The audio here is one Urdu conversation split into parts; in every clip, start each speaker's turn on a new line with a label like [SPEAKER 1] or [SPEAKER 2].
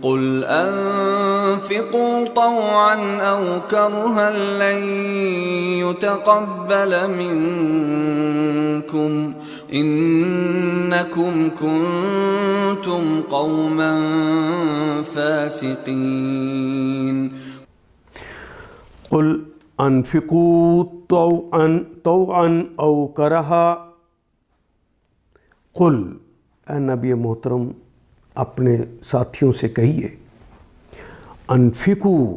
[SPEAKER 1] قل انفقوا طوعا او كرها لن يتقبل منكم انكم كنتم قوما فاسقين.
[SPEAKER 2] قل انفقوا طوعا او کرہا. قل، اے نبی محترم اپنے ساتھیوں سے کہیے، انفقو،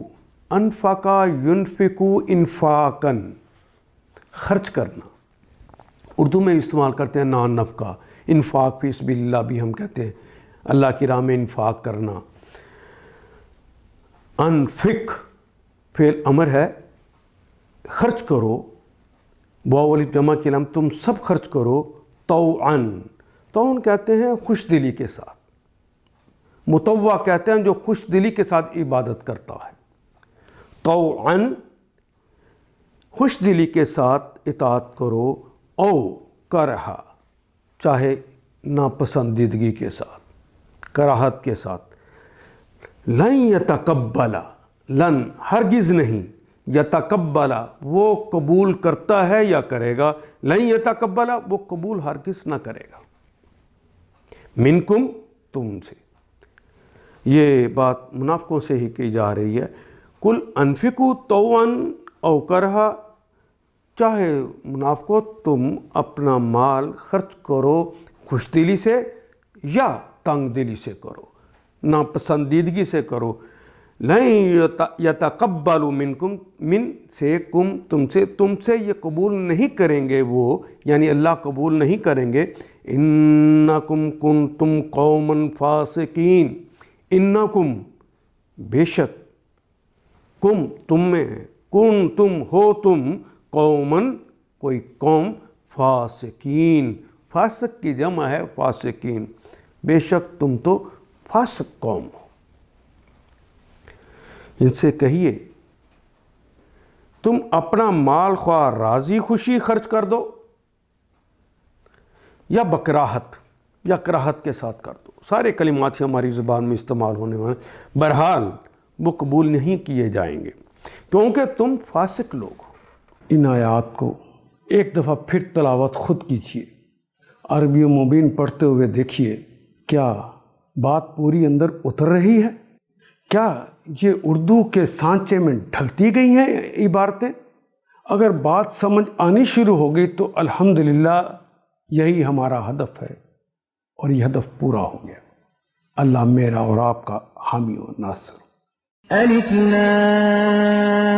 [SPEAKER 2] انفقا ینفقو انفاقن، خرچ کرنا. اردو میں استعمال کرتے ہیں نان نفقہ، انفاق فی سبیل اللہ بھی ہم کہتے ہیں، اللہ کی راہ میں انفاق کرنا. انفق فعل امر ہے، خرچ کرو، واو الف جمع کے لام، تم سب خرچ کرو. طوعاً، طوعاً کہتے ہیں خوش دلی کے ساتھ. مطوع کہتے ہیں جو خوش دلی کے ساتھ عبادت کرتا ہے. طوعاً خوش دلی کے ساتھ اطاعت کرو، او کرہا چاہے ناپسندیدگی کے ساتھ، کراہت کے ساتھ. لن یتقبل، لن ہرگز نہیں، یتقبل وہ قبول کرتا ہے یا کرے گا، لن یتقبل وہ قبول ہرگز نہ کرے گا، منکم تم سے. یہ بات منافقوں سے ہی کی جا رہی ہے. کل انفقوا طوعا او کرہا، چاہے منافقو تم اپنا مال خرچ کرو خوش دلی سے یا تنگ دلی سے کرو، ناپسندیدگی سے کرو. لن یتقبل منکم، من سے کم تم سے یہ قبول نہیں کریں گے وہ، یعنی اللہ قبول نہیں کریں گے. انکم کنتم قوما فاسقین، انکم بے شک، کم تم میں، کن تم ہو تم، قومن کوئی قوم، فاسقین، فاسق کی جمع ہے فاسقین، بے شک تم تو فاسق قوم ہو. ان سے کہیے تم اپنا مال خواہ راضی خوشی خرچ کر دو یا بکراہت یا کراہت کے ساتھ کر دو. سارے کلمات ہی ہماری زبان میں استعمال ہونے والے، بہرحال وہ قبول نہیں کیے جائیں گے کیونکہ تم فاسق لوگ ہو. ان آیات کو ایک دفعہ پھر تلاوت خود کیجیے، عربی مبین پڑھتے ہوئے دیکھیے کیا بات پوری اندر اتر رہی ہے، کیا یہ اردو کے سانچے میں ڈھلتی گئی ہیں عبارتیں. اگر بات سمجھ آنی شروع ہو گئی تو الحمدللہ یہی ہمارا ہدف ہے اور یہ ہدف پورا ہو گیا. اللہ میرا اور آپ کا حامی و ناصر.
[SPEAKER 3] الف لام